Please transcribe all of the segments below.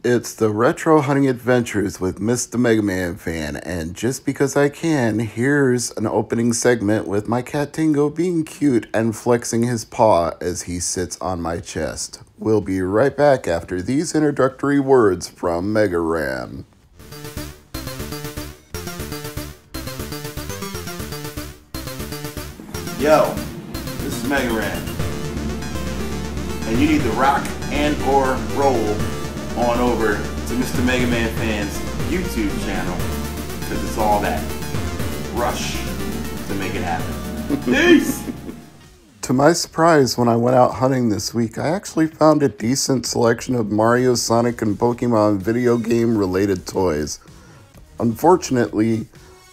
It's the Retro Hunting Adventures with Mr. MegaManFan, and just because I can, here's an opening segment with my cat Tingo being cute and flexing his paw as he sits on my chest. We'll be right back after these introductory words from Megaran. Yo, this is Megaran, and you need to rock and or roll on over to Mr. MegaManFan's YouTube channel, because it's all that rush to make it happen. Peace! To my surprise, when I went out hunting this week, I actually found a decent selection of Mario, Sonic, and Pokemon video game related toys. Unfortunately,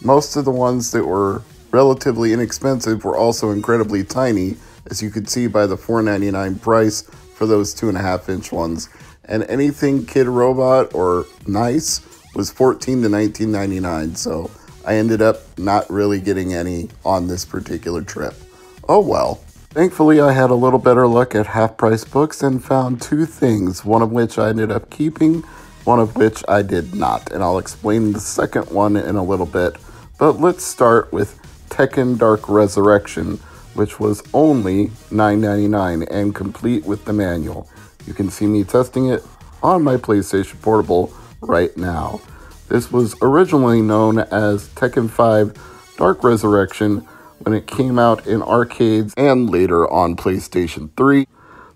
most of the ones that were relatively inexpensive were also incredibly tiny, as you could see by the $4.99 price for those 2.5-inch ones. And anything Kid Robot or nice was $14 to $19.99, so I ended up not really getting any on this particular trip. Oh well. Thankfully, I had a little better luck at half-price books and found two things, one of which I ended up keeping, one of which I did not, and I'll explain the second one in a little bit. But let's start with Tekken Dark Resurrection, which was only $9.99 and complete with the manual. You can see me testing it on my PlayStation Portable right now. This was originally known as Tekken 5 Dark Resurrection when it came out in arcades and later on PlayStation 3.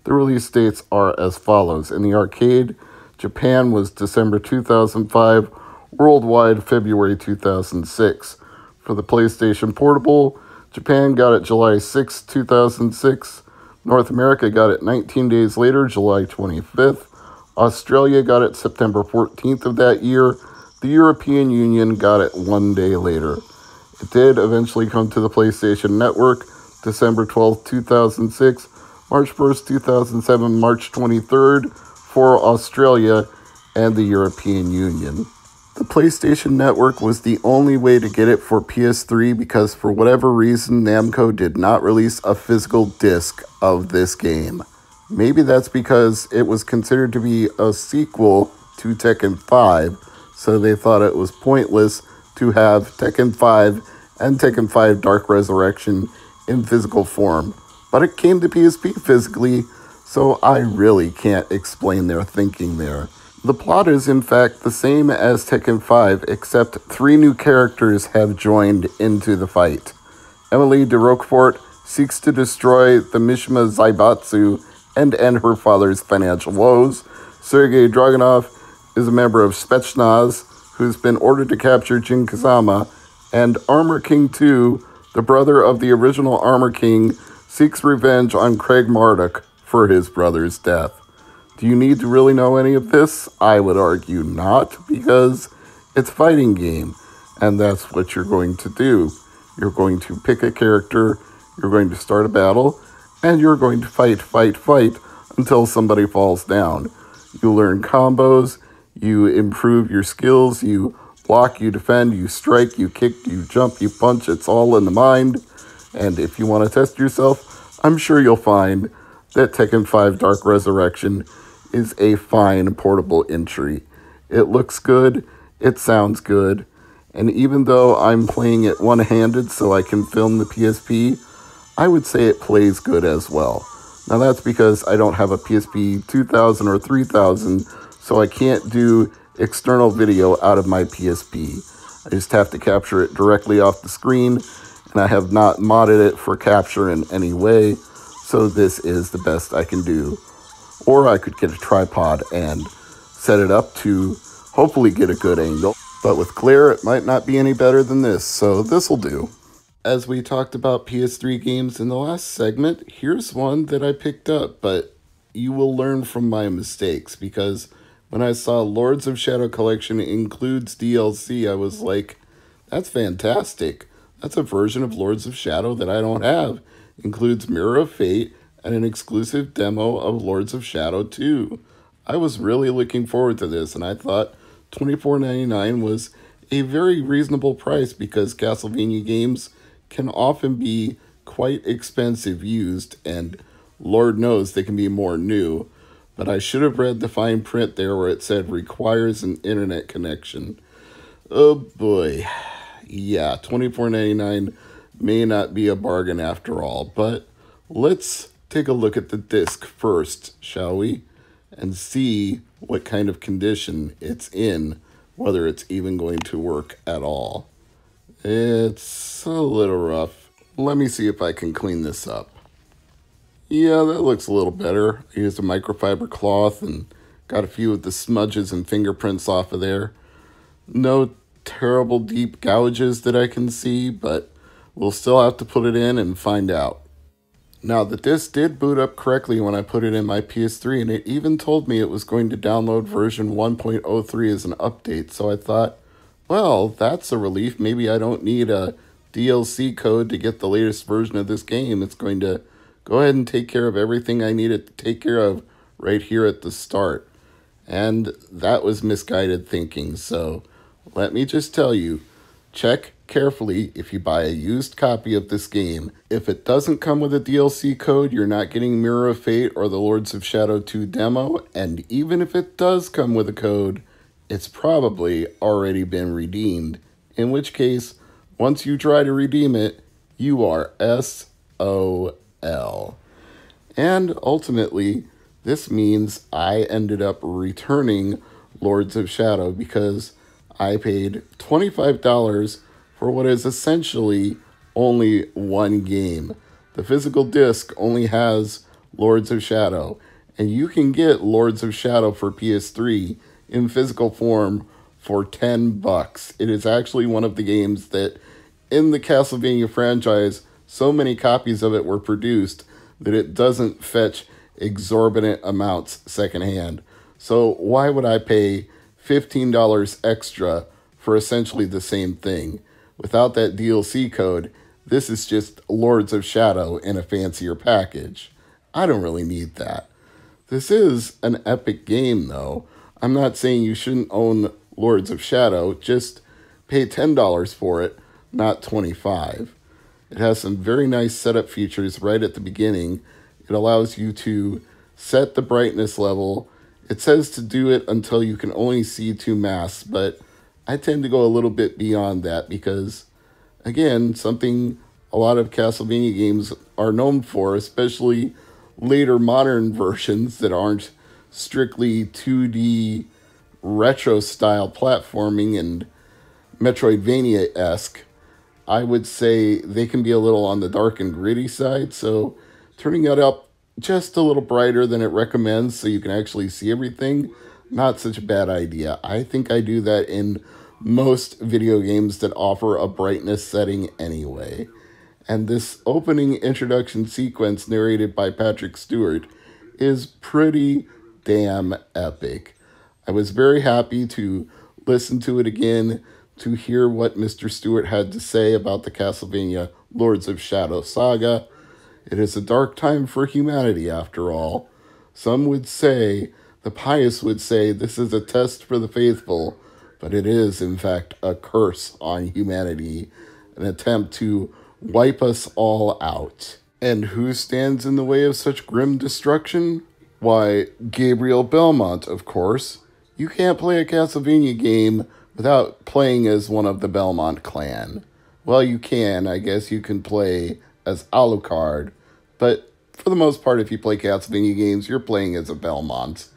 The release dates are as follows. In the arcade, Japan was December 2005, worldwide February 2006. For the PlayStation Portable, Japan got it July 6, 2006. North America got it 19 days later, July 25th. Australia got it September 14th of that year. The European Union got it 1 day later. It did eventually come to the PlayStation Network December 12th, 2006, March 1st, 2007, March 23rd for Australia and the European Union. The PlayStation Network was the only way to get it for PS3 because for whatever reason Namco did not release a physical disc of this game. Maybe that's because it was considered to be a sequel to Tekken 5, so they thought it was pointless to have Tekken 5 and Tekken 5 Dark Resurrection in physical form. But it came to PSP physically, so I really can't explain their thinking there. The plot is in fact the same as Tekken 5, except 3 new characters have joined into the fight. Emily de Roquefort seeks to destroy the Mishima Zaibatsu and end her father's financial woes. Sergei Dragunov is a member of Spetsnaz, who's been ordered to capture Jin Kazama, and Armor King 2, the brother of the original Armor King, seeks revenge on Craig Marduk for his brother's death. Do you need to really know any of this? I would argue not, because it's a fighting game, and that's what you're going to do. You're going to pick a character, you're going to start a battle, and you're going to fight until somebody falls down. You learn combos, you improve your skills, you block, you defend, you strike, you kick, you jump, you punch. It's all in the mind, and if you want to test yourself, I'm sure you'll find that Tekken 5 Dark Resurrection is a fine portable entry. It looks good, it sounds good, and even though I'm playing it one-handed so I can film the PSP, I would say it plays good as well. Now that's because I don't have a PSP 2000 or 3000, so I can't do external video out of my PSP. I just have to capture it directly off the screen, and I have not modded it for capture in any way, so this is the best I can do. Or I could get a tripod and set it up to hopefully get a good angle. But with Claire, it might not be any better than this, so this'll do. As we talked about PS3 games in the last segment, here's one that I picked up, but you will learn from my mistakes, because when I saw Lords of Shadow Collection includes DLC, I was like, that's fantastic. That's a version of Lords of Shadow that I don't have. Includes Mirror of Fate and an exclusive demo of Lords of Shadow 2. I was really looking forward to this, and I thought $24.99 was a very reasonable price because Castlevania games can often be quite expensive used, and Lord knows they can be more new. but I should have read the fine print there where it said requires an internet connection. Oh boy. Yeah, $24.99 may not be a bargain after all, but let's take a look at the disc first, shall we? And see what kind of condition it's in, whether it's even going to work at all. It's a little rough. Let me see if I can clean this up. Yeah, that looks a little better. I used a microfiber cloth and got a few of the smudges and fingerprints off of there. No terrible deep gouges that I can see, but we'll still have to put it in and find out. Now, the disc did boot up correctly when I put it in my PS3, and it even told me it was going to download version 1.03 as an update, so I thought, well, that's a relief. Maybe I don't need a DLC code to get the latest version of this game. It's going to go ahead and take care of everything I needed to take care of right here at the start. And that was misguided thinking, so let me just tell you, check carefully if you buy a used copy of this game. If it doesn't come with a DLC code, you're not getting Mirror of Fate or the Lords of Shadow 2 demo, and even if it does come with a code, it's probably already been redeemed, in which case, once you try to redeem it, you are SOL. And ultimately, this means I ended up returning Lords of Shadow because I paid $25 for what is essentially only one game. The physical disc only has Lords of Shadow, and you can get Lords of Shadow for PS3 in physical form for $10. It is actually one of the games that, in the Castlevania franchise, so many copies of it were produced that it doesn't fetch exorbitant amounts secondhand. So why would I pay $15 extra for essentially the same thing? Without that DLC code, this is just Lords of Shadow in a fancier package. I don't really need that. This is an epic game, though. I'm not saying you shouldn't own Lords of Shadow, just pay $10 for it, not $25. It has some very nice setup features right at the beginning. It allows you to set the brightness level. It says to do it until you can only see two masks, but I tend to go a little bit beyond that because, again, something a lot of Castlevania games are known for, especially later modern versions that aren't strictly 2D retro-style platforming and Metroidvania-esque, I would say they can be a little on the dark and gritty side, so turning it up just a little brighter than it recommends so you can actually see everything, not such a bad idea. I think I do that in most video games that offer a brightness setting anyway. And this opening introduction sequence narrated by Patrick Stewart is pretty damn epic. I was very happy to listen to it again, to hear what Mr. Stewart had to say about the Castlevania Lords of Shadow saga. It is a dark time for humanity, after all. Some would say, the pious would say, this is a test for the faithful, but it is, in fact, a curse on humanity, an attempt to wipe us all out. And who stands in the way of such grim destruction? Why, Gabriel Belmont, of course. You can't play a Castlevania game without playing as one of the Belmont clan. Well, you can. I guess you can play as Alucard, but for the most part, if you play Castlevania games, you're playing as a Belmont,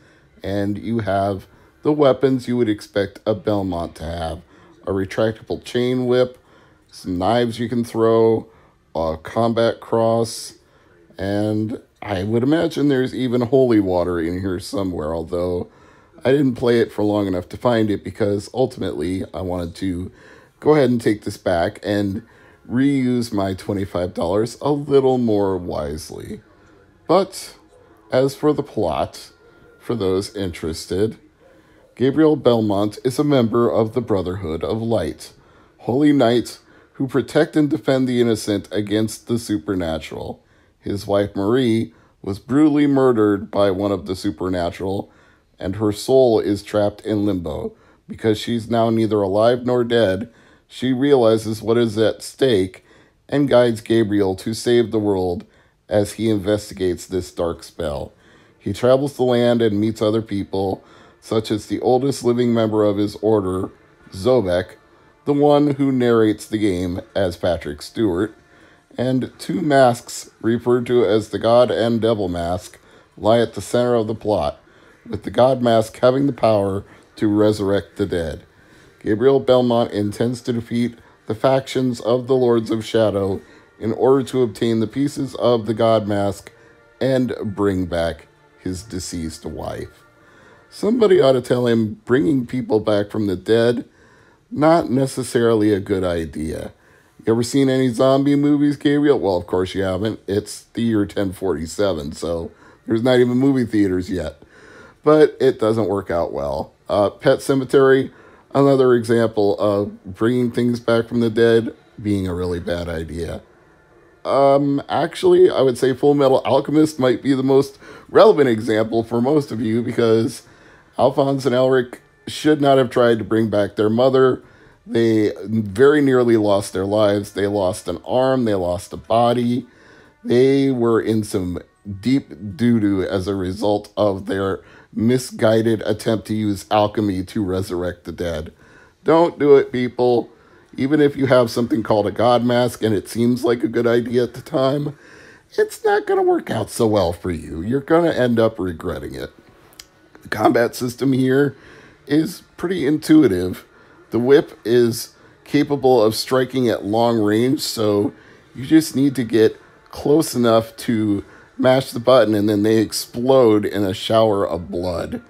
and you have the weapons you would expect a Belmont to have. A retractable chain whip, some knives you can throw, a combat cross, and I would imagine there's even holy water in here somewhere, although I didn't play it for long enough to find it because ultimately I wanted to go ahead and take this back and reuse my $25 a little more wisely. But as for the plot, for those interested, Gabriel Belmont is a member of the Brotherhood of Light, holy knights who protect and defend the innocent against the supernatural. His wife Marie was brutally murdered by one of the supernatural, and her soul is trapped in limbo. Because she's now neither alive nor dead, she realizes what is at stake and guides Gabriel to save the world as he investigates this dark spell. He travels the land and meets other people, such as the oldest living member of his order, Zobek, the one who narrates the game as Patrick Stewart, and two masks, referred to as the God and Devil Mask, lie at the center of the plot, with the God Mask having the power to resurrect the dead. Gabriel Belmont intends to defeat the factions of the Lords of Shadow in order to obtain the pieces of the God Mask and bring back his deceased wife. Somebody ought to tell him bringing people back from the dead, not necessarily a good idea. You ever seen any zombie movies, Gabriel? Well, of course you haven't. It's the year 1047, so there's not even movie theaters yet. But it doesn't work out well. Pet Sematary, another example of bringing things back from the dead being a really bad idea. Actually, I would say Full Metal Alchemist might be the most relevant example for most of you, because Alphonse and Elric should not have tried to bring back their mother. They very nearly lost their lives. They lost an arm. They lost a body. They were in some deep doo-doo as a result of their misguided attempt to use alchemy to resurrect the dead. Don't do it, people. Even if you have something called a God Mask and it seems like a good idea at the time, it's not going to work out so well for you. You're going to end up regretting it. The combat system here is pretty intuitive. The whip is capable of striking at long range, so you just need to get close enough to mash the button and then they explode in a shower of blood.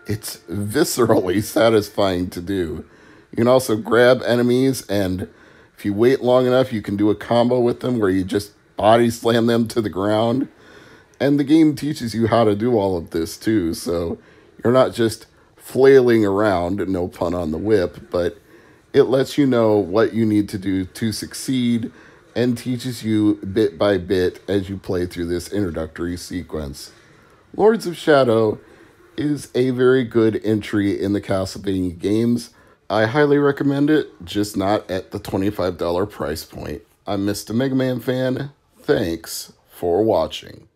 It's viscerally satisfying to do. You can also grab enemies, and if you wait long enough, you can do a combo with them where you just body slam them to the ground. And the game teaches you how to do all of this too, so you're not just flailing around, no pun on the whip, but it lets you know what you need to do to succeed and teaches you bit by bit as you play through this introductory sequence. Lords of Shadow is a very good entry in the Castlevania games. I highly recommend it, just not at the $25 price point. I'm Mr. MegaManFan. Thanks for watching.